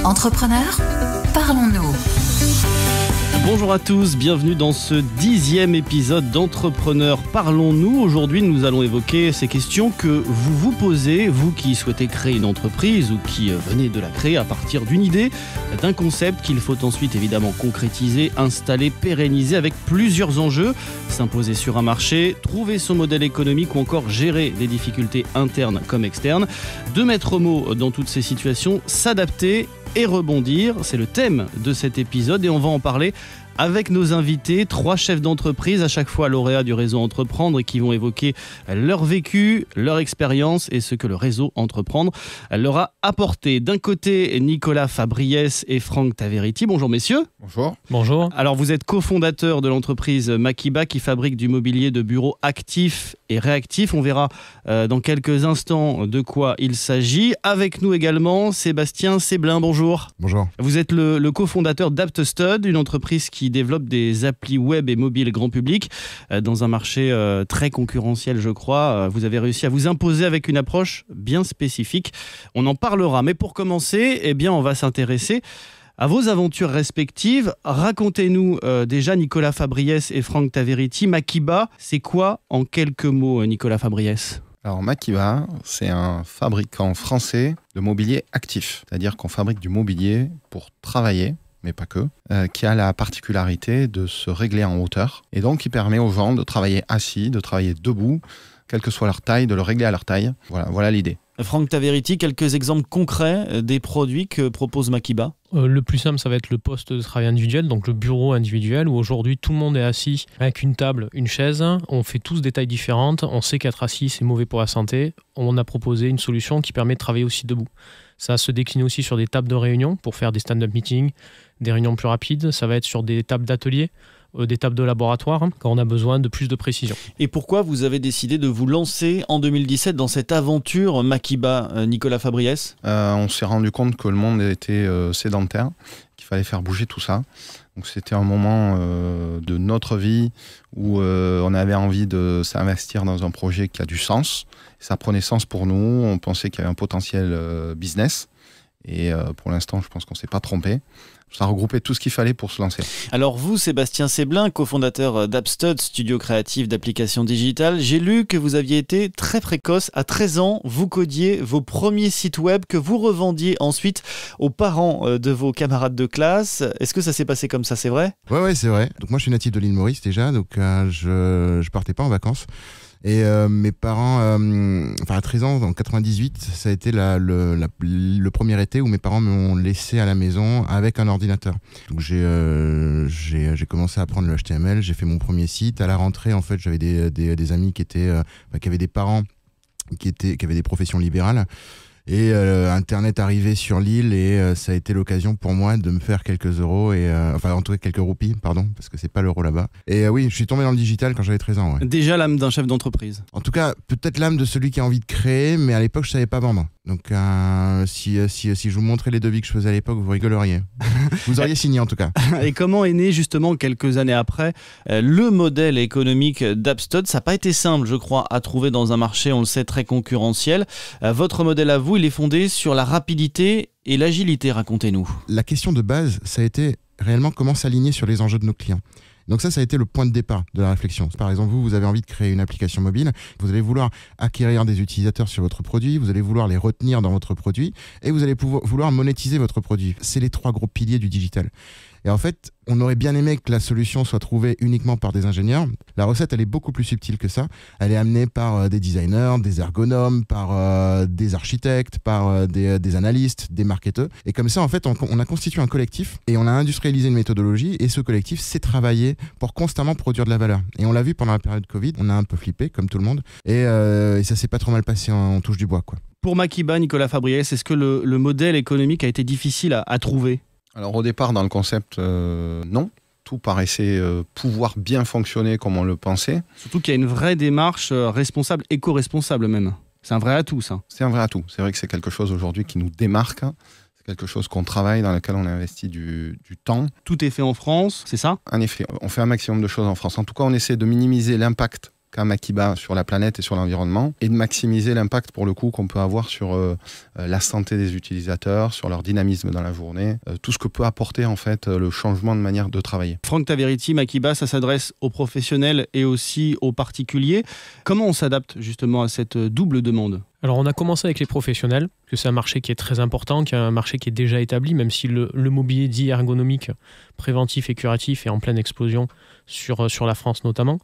Entrepreneurs, parlons-nous. Bonjour à tous, bienvenue dans ce 10e épisode d'Entrepreneurs Parlons-nous. Aujourd'hui, nous allons évoquer ces questions que vous vous posez, vous qui souhaitez créer une entreprise ou qui venez de la créer à partir d'une idée, d'un concept qu'il faut ensuite évidemment concrétiser, installer, pérenniser avec plusieurs enjeux, s'imposer sur un marché, trouver son modèle économique ou encore gérer des difficultés internes comme externes, de mettre mot dans toutes ces situations, s'adapter et rebondir. C'est le thème de cet épisode et on va en parler avec nos invités, 3 chefs d'entreprise, à chaque fois lauréats du réseau Entreprendre, qui vont évoquer leur vécu, leur expérience et ce que le réseau Entreprendre leur a apporté. D'un côté, Nicolas Fabriès et Franck Taveriti. Bonjour messieurs. Bonjour. Bonjour. Alors vous êtes cofondateur de l'entreprise Makiba qui fabrique du mobilier de bureau actif et réactif. On verra dans quelques instants de quoi il s'agit. Avec nous également, Sébastien Séblin. Bonjour. Bonjour. Vous êtes le cofondateur d'AptStud, une entreprise qui développe des applis web et mobiles grand public dans un marché très concurrentiel, je crois. Vous avez réussi à vous imposer avec une approche bien spécifique. On en parlera. Mais pour commencer, eh bien, on va s'intéresser à vos aventures respectives. Racontez-nous déjà, Nicolas Fabriès et Franck Taveriti, Makiba, c'est quoi en quelques mots, Nicolas Fabriès ? Alors Makiba, c'est un fabricant français de mobilier actif. C'est-à-dire qu'on fabrique du mobilier pour travailler, mais pas que, qui a la particularité de se régler en hauteur. Et donc, qui permet aux gens de travailler assis, de travailler debout, quelle que soit leur taille, de le régler à leur taille. Voilà l'idée. Franck Taveriti, quelques exemples concrets des produits que propose Makiba ? Le plus simple, ça va être le poste de travail individuel, donc le bureau individuel, où aujourd'hui tout le monde est assis avec une table, une chaise. On fait tous des tailles différentes. On sait qu'être assis, c'est mauvais pour la santé. On a proposé une solution qui permet de travailler aussi debout. Ça se décline aussi sur des tables de réunion pour faire des stand-up meetings, des réunions plus rapides. Ça va être sur des tables d'atelier, des tables de laboratoire, quand on a besoin de plus de précision. Et pourquoi vous avez décidé de vous lancer en 2017 dans cette aventure Makiba, Nicolas Fabriès ? On s'est rendu compte que le monde était sédentaire, qu'il fallait faire bouger tout ça. Donc c'était un moment de notre vie où on avait envie de s'investir dans un projet qui a du sens. Ça prenait sens pour nous, on pensait qu'il y avait un potentiel business. Et pour l'instant, je pense qu'on ne s'est pas trompé. Ça regroupait tout ce qu'il fallait pour se lancer. Alors vous, Sébastien Séblin, cofondateur d'AptStud, studio créatif d'applications digitales, j'ai lu que vous aviez été très précoce. À 13 ans, vous codiez vos premiers sites web que vous revendiez ensuite aux parents de vos camarades de classe. Est-ce que ça s'est passé comme ça, c'est vrai ? Ouais, c'est vrai. Donc moi, je suis natif de l'île Maurice déjà, donc je partais pas en vacances. Et mes parents, à 13 ans, en 98, ça a été le premier été où mes parents m'ont laissé à la maison avec un ordinateur. Donc j'ai commencé à apprendre le HTML, j'ai fait mon premier site. À la rentrée, en fait, j'avais des amis qui avaient des parents qui avaient des professions libérales. Et Internet arrivait sur l'île et ça a été l'occasion pour moi de me faire quelques euros, en tout cas quelques roupies, pardon, parce que c'est pas l'euro là-bas. Et oui, je suis tombé dans le digital quand j'avais 13 ans. Ouais. Déjà l'âme d'un chef d'entreprise. En tout cas, peut-être l'âme de celui qui a envie de créer, mais à l'époque, je savais pas vendre. Donc si je vous montrais les devis que je faisais à l'époque, vous rigoleriez. Vous auriez signé en tout cas. Et comment est né justement quelques années après le modèle économique d'AptStud ? Ça n'a pas été simple, je crois, à trouver dans un marché, on le sait, très concurrentiel. Votre modèle à vous, il est fondé sur la rapidité et l'agilité, racontez-nous. La question de base, ça a été réellement comment s'aligner sur les enjeux de nos clients. Donc ça a été le point de départ de la réflexion. Par exemple, vous avez envie de créer une application mobile, vous allez vouloir acquérir des utilisateurs sur votre produit, vous allez vouloir les retenir dans votre produit et vous allez vouloir monétiser votre produit. C'est les 3 gros piliers du digital. Et en fait, on aurait bien aimé que la solution soit trouvée uniquement par des ingénieurs. La recette, elle est beaucoup plus subtile que ça. Elle est amenée par des designers, des ergonomes, par des architectes, par des analystes, des marketeurs. Et comme ça, en fait, on a constitué un collectif et on a industrialisé une méthodologie. Et ce collectif s'est travaillé pour constamment produire de la valeur. Et on l'a vu pendant la période Covid. On a un peu flippé, comme tout le monde. Et ça s'est pas trop mal passé, on touche du bois, quoi. Pour Makiba, Nicolas Fabriès, est-ce que le modèle économique a été difficile à trouver ? Alors au départ, dans le concept, non. Tout paraissait pouvoir bien fonctionner comme on le pensait. Surtout qu'il y a une vraie démarche responsable, éco-responsable même. C'est un vrai atout, ça. C'est un vrai atout. C'est vrai que c'est quelque chose aujourd'hui qui nous démarque. C'est quelque chose qu'on travaille, dans lequel on investit du temps. Tout est fait en France, c'est ça ? En effet, on fait un maximum de choses en France. En tout cas, on essaie de minimiser l'impact qu'a Makiba sur la planète et sur l'environnement, et de maximiser l'impact pour le coup qu'on peut avoir sur la santé des utilisateurs, sur leur dynamisme dans la journée, tout ce que peut apporter en fait le changement de manière de travailler. Franck Taveriti, Makiba, ça s'adresse aux professionnels et aussi aux particuliers. Comment on s'adapte justement à cette double demande ? Alors on a commencé avec les professionnels, parce que c'est un marché qui est très important, qui est un marché qui est déjà établi, même si le mobilier dit ergonomique, préventif et curatif est en pleine explosion sur la France notamment.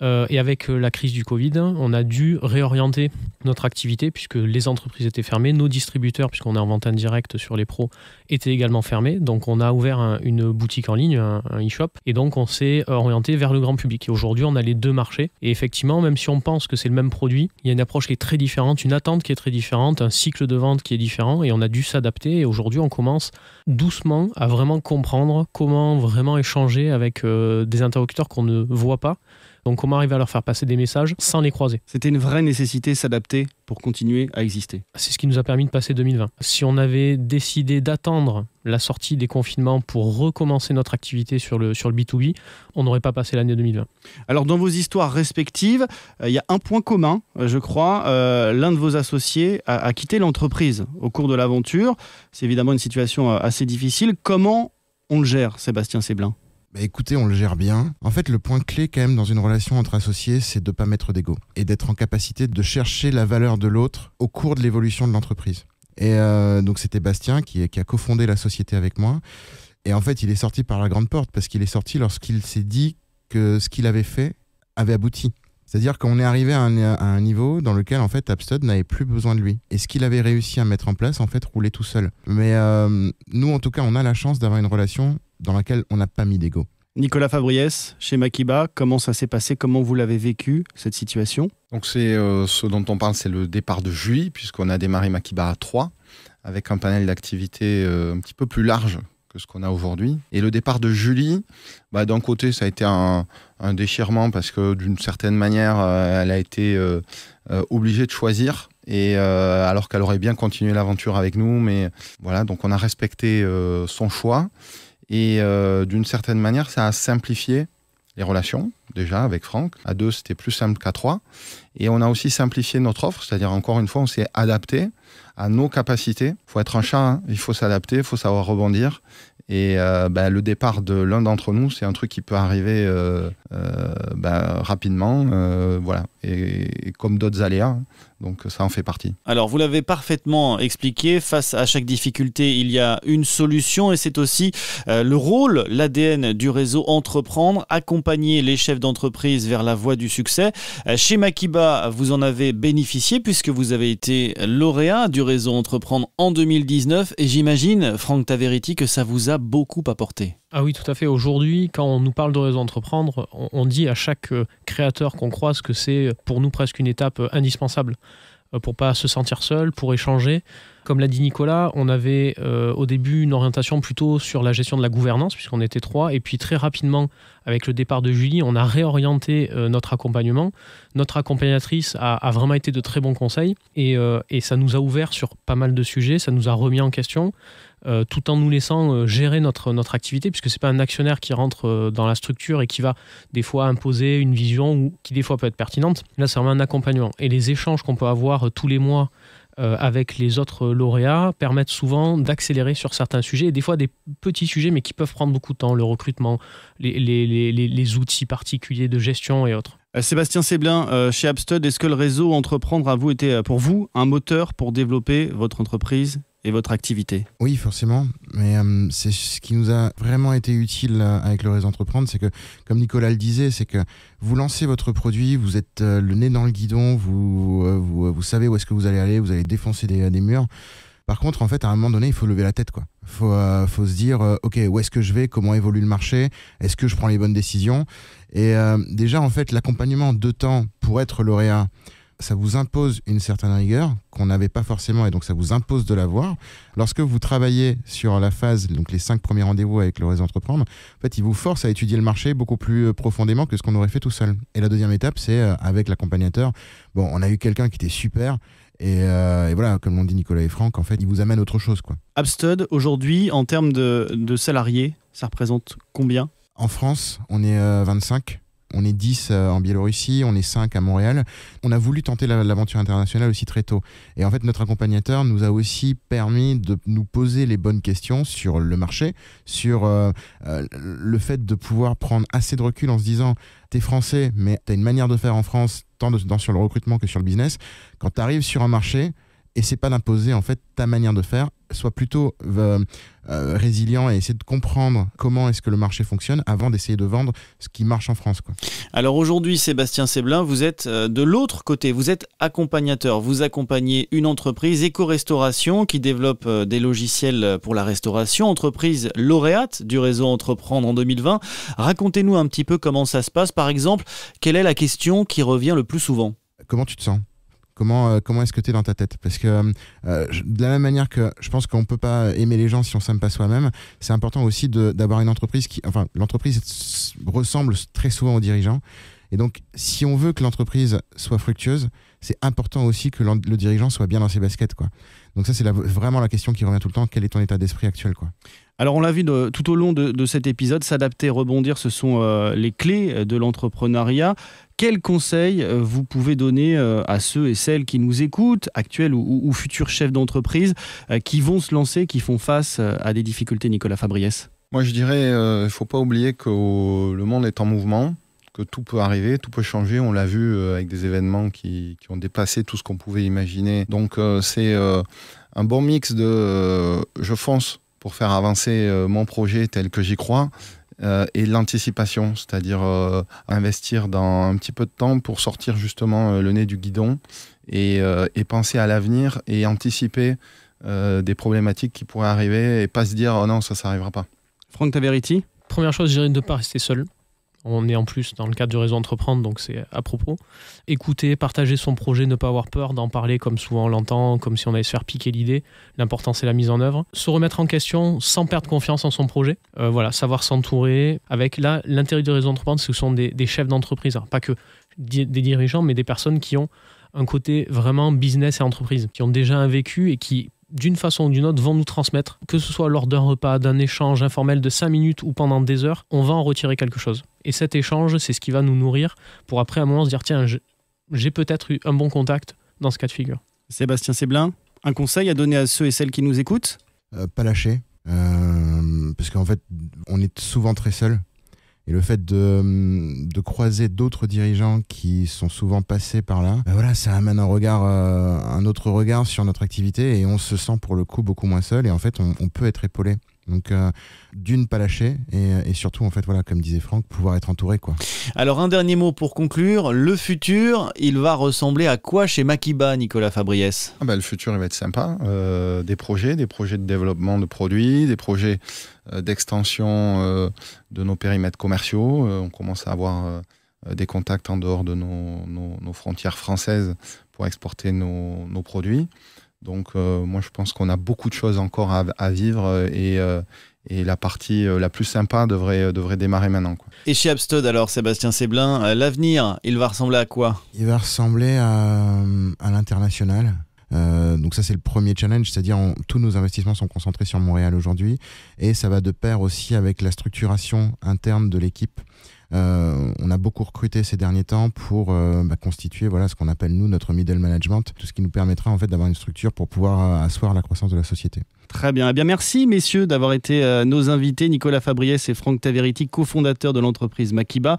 Et avec la crise du Covid, on a dû réorienter notre activité puisque les entreprises étaient fermées, nos distributeurs, puisqu'on est en vente indirecte sur les pros, étaient également fermés. Donc on a ouvert une boutique en ligne, un e-shop, et donc on s'est orienté vers le grand public. Et aujourd'hui, on a les deux marchés. Et effectivement, même si on pense que c'est le même produit, il y a une approche qui est très différente, une attente qui est très différente, un cycle de vente qui est différent, et on a dû s'adapter. Et aujourd'hui, on commence doucement à vraiment comprendre comment vraiment échanger avec des interlocuteurs qu'on ne voit pas. Donc comment arriver à leur faire passer des messages sans les croiser. C'était une vraie nécessité, s'adapter pour continuer à exister. C'est ce qui nous a permis de passer 2020. Si on avait décidé d'attendre la sortie des confinements pour recommencer notre activité sur le B2B, on n'aurait pas passé l'année 2020. Alors dans vos histoires respectives, il y a un point commun, je crois. L'un de vos associés a quitté l'entreprise au cours de l'aventure. C'est évidemment une situation assez difficile. Comment on le gère, Sébastien Séblin ? Bah écoutez, on le gère bien. En fait, le point clé quand même dans une relation entre associés, c'est de ne pas mettre d'ego et d'être en capacité de chercher la valeur de l'autre au cours de l'évolution de l'entreprise. Et donc c'était Bastien qui a cofondé la société avec moi. Et en fait, il est sorti par la grande porte parce qu'il est sorti lorsqu'il s'est dit que ce qu'il avait fait avait abouti. C'est-à-dire qu'on est arrivé à un niveau dans lequel en fait Upstud n'avait plus besoin de lui. Et ce qu'il avait réussi à mettre en place, en fait, roulait tout seul. Mais nous, en tout cas, on a la chance d'avoir une relation dans laquelle on n'a pas mis d'ego. Nicolas Fabriès, chez Makiba, comment ça s'est passé ? Comment vous l'avez vécu, cette situation ? Donc c'est ce dont on parle, c'est le départ de Julie, puisqu'on a démarré Makiba à 3, avec un panel d'activités un petit peu plus large que ce qu'on a aujourd'hui. Et le départ de Julie, d'un côté, ça a été un déchirement, parce que d'une certaine manière, elle a été obligée de choisir. Et alors qu'elle aurait bien continué l'aventure avec nous, mais voilà, donc on a respecté son choix. Et d'une certaine manière, ça a simplifié les relations, déjà, avec Franck. À 2, c'était plus simple qu'à 3. Et on a aussi simplifié notre offre, c'est-à-dire, encore une fois, on s'est adapté à nos capacités. Il faut être un chat, hein. Il faut s'adapter, il faut savoir rebondir. Et le départ de l'un d'entre nous, c'est un truc qui peut arriver rapidement, voilà. Et comme d'autres aléas, donc ça en fait partie. Alors vous l'avez parfaitement expliqué, face à chaque difficulté, il y a une solution et c'est aussi le rôle, l'ADN du réseau Entreprendre, accompagner les chefs d'entreprise vers la voie du succès. Chez Makiba, vous en avez bénéficié puisque vous avez été lauréat du réseau Entreprendre en 2019 et j'imagine, Franck Taveriti, que ça vous a beaucoup apporté. Ah oui, tout à fait. Aujourd'hui, quand on nous parle de réseau Entreprendre, on dit à chaque créateur qu'on croise que c'est pour nous presque une étape indispensable pour pas se sentir seul, pour échanger. Comme l'a dit Nicolas, on avait au début une orientation plutôt sur la gestion de la gouvernance, puisqu'on était 3, et puis très rapidement, avec le départ de Julie, on a réorienté notre accompagnement. Notre accompagnatrice a vraiment été de très bons conseils, et ça nous a ouvert sur pas mal de sujets, ça nous a remis en question, tout en nous laissant gérer notre activité, puisque c'est pas un actionnaire qui rentre dans la structure et qui va des fois imposer une vision ou qui des fois peut être pertinente. Là, c'est vraiment un accompagnement. Et les échanges qu'on peut avoir tous les mois avec les autres lauréats permettent souvent d'accélérer sur certains sujets, et des fois des petits sujets mais qui peuvent prendre beaucoup de temps, le recrutement, les outils particuliers de gestion et autres. Sébastien Séblin, chez Upstud, est-ce que le réseau Entreprendre a été pour vous un moteur pour développer votre entreprise et votre activité? Oui, forcément, mais c'est ce qui nous a vraiment été utile avec le réseau Entreprendre, c'est que, comme Nicolas le disait, c'est que vous lancez votre produit, vous êtes le nez dans le guidon, vous savez où est-ce que vous allez aller, vous allez défoncer des murs. Par contre, en fait, à un moment donné, il faut lever la tête, quoi. Faut se dire, ok, où est-ce que je vais, comment évolue le marché, est-ce que je prends les bonnes décisions? Et déjà, en fait, l'accompagnement de temps pour être lauréat, ça vous impose une certaine rigueur qu'on n'avait pas forcément, et donc ça vous impose de l'avoir. Lorsque vous travaillez sur la phase, donc les 5 premiers rendez-vous avec le réseau Entreprendre, en fait, il vous force à étudier le marché beaucoup plus profondément que ce qu'on aurait fait tout seul. Et la deuxième étape, c'est avec l'accompagnateur. Bon, on a eu quelqu'un qui était super, et voilà, comme l'ont dit Nicolas et Franck, en fait, il vous amène autre chose, quoi. Upstud, aujourd'hui, en termes de salariés, ça représente combien? En France, on est 25. On est 10 en Biélorussie, on est 5 à Montréal. On a voulu tenter l'aventure internationale aussi très tôt. Et en fait, notre accompagnateur nous a aussi permis de nous poser les bonnes questions sur le marché, sur le fait de pouvoir prendre assez de recul en se disant t'es français, mais t'as une manière de faire en France, tant sur le recrutement que sur le business. Quand t'arrives sur un marché, essaie pas d'imposer en fait ta manière de faire, sois plutôt résilient et essaie de comprendre comment est-ce que le marché fonctionne avant d'essayer de vendre ce qui marche en France, quoi. Alors aujourd'hui, Sébastien Séblin, vous êtes de l'autre côté, vous êtes accompagnateur, vous accompagnez une entreprise Éco-Restauration qui développe des logiciels pour la restauration, entreprise lauréate du réseau Entreprendre en 2020. Racontez-nous un petit peu comment ça se passe. Par exemple, quelle est la question qui revient le plus souvent ? Comment tu te sens ? Comment est-ce que tu es dans ta tête ? Parce que de la même manière que je pense qu'on ne peut pas aimer les gens si on ne s'aime pas soi-même, c'est important aussi d'avoir une entreprise l'entreprise ressemble très souvent aux dirigeants. Et donc, si on veut que l'entreprise soit fructueuse, c'est important aussi que le dirigeant soit bien dans ses baskets, quoi. Donc ça, c'est vraiment la question qui revient tout le temps. Quel est ton état d'esprit actuel, quoi ? Alors on l'a vu tout au long de cet épisode, s'adapter, rebondir, ce sont les clés de l'entrepreneuriat. Quels conseils vous pouvez donner à ceux et celles qui nous écoutent, actuels ou futurs chefs d'entreprise, qui vont se lancer, qui font face à des difficultés, Nicolas Fabriès ? Moi, je dirais, il ne faut pas oublier que le monde est en mouvement, que tout peut arriver, tout peut changer. On l'a vu avec des événements qui ont dépassé tout ce qu'on pouvait imaginer. Donc, c'est un bon mix de je fonce pour faire avancer mon projet tel que j'y crois et l'anticipation, c'est-à-dire investir dans un petit peu de temps pour sortir justement le nez du guidon et penser à l'avenir et anticiper des problématiques qui pourraient arriver et pas se dire « oh non, ça n'arrivera pas ». Franck Taveriti ? Première chose, je dirais de ne pas rester seul. On est en plus dans le cadre du réseau Entreprendre, donc c'est à propos. Écouter, partager son projet, ne pas avoir peur d'en parler comme souvent on l'entend, comme si on allait se faire piquer l'idée. L'important, c'est la mise en œuvre. Se remettre en question sans perdre confiance en son projet. Savoir s'entourer. Avec l'intérêt du réseau Entreprendre, ce sont des chefs d'entreprise. Alors, pas que des dirigeants, mais des personnes qui ont un côté vraiment business et entreprise, qui ont déjà un vécu et qui, d'une façon ou d'une autre, vont nous transmettre, que ce soit lors d'un repas, d'un échange informel de 5 minutes ou pendant des heures, on va en retirer quelque chose. Et cet échange, c'est ce qui va nous nourrir pour après, à un moment, se dire, tiens, j'ai peut-être eu un bon contact dans ce cas de figure. Sébastien Séblin, un conseil à donner à ceux et celles qui nous écoutent ? Pas lâcher, parce qu'en fait, on est souvent très seul. Et le fait de croiser d'autres dirigeants qui sont souvent passés par là, ça amène un autre regard sur notre activité et on se sent pour le coup beaucoup moins seul et en fait on peut être épaulé. Donc d'une, pas lâcher et surtout en fait comme disait Franck, pouvoir être entouré, quoi. Alors un dernier mot pour conclure, le futur, il va ressembler à quoi chez Makiba, Nicolas Fabriès ? Le futur il va être sympa, des projets de développement de produits, des projets d'extension de nos périmètres commerciaux. On commence à avoir des contacts en dehors de nos frontières françaises pour exporter nos produits. Donc moi je pense qu'on a beaucoup de choses encore à vivre et la partie la plus sympa devrait démarrer maintenant, quoi. Et chez Upstud alors, Sébastien Séblin, l'avenir, il va ressembler à quoi ? Il va ressembler à l'international. Donc ça c'est le premier challenge, c'est-à-dire tous nos investissements sont concentrés sur Montréal aujourd'hui et ça va de pair aussi avec la structuration interne de l'équipe. On a beaucoup recruté ces derniers temps pour constituer ce qu'on appelle nous notre middle management, tout ce qui nous permettra en fait d'avoir une structure pour pouvoir asseoir la croissance de la société. Très bien. Merci messieurs d'avoir été nos invités, Nicolas Fabriès et Franck Taveriti, cofondateurs de l'entreprise Makiba,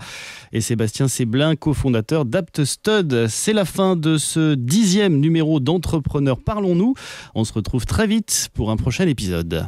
et Sébastien Séblin, cofondateur d'Upstud. C'est la fin de ce 10e numéro d'Entrepreneurs Parlons-nous. On se retrouve très vite pour un prochain épisode.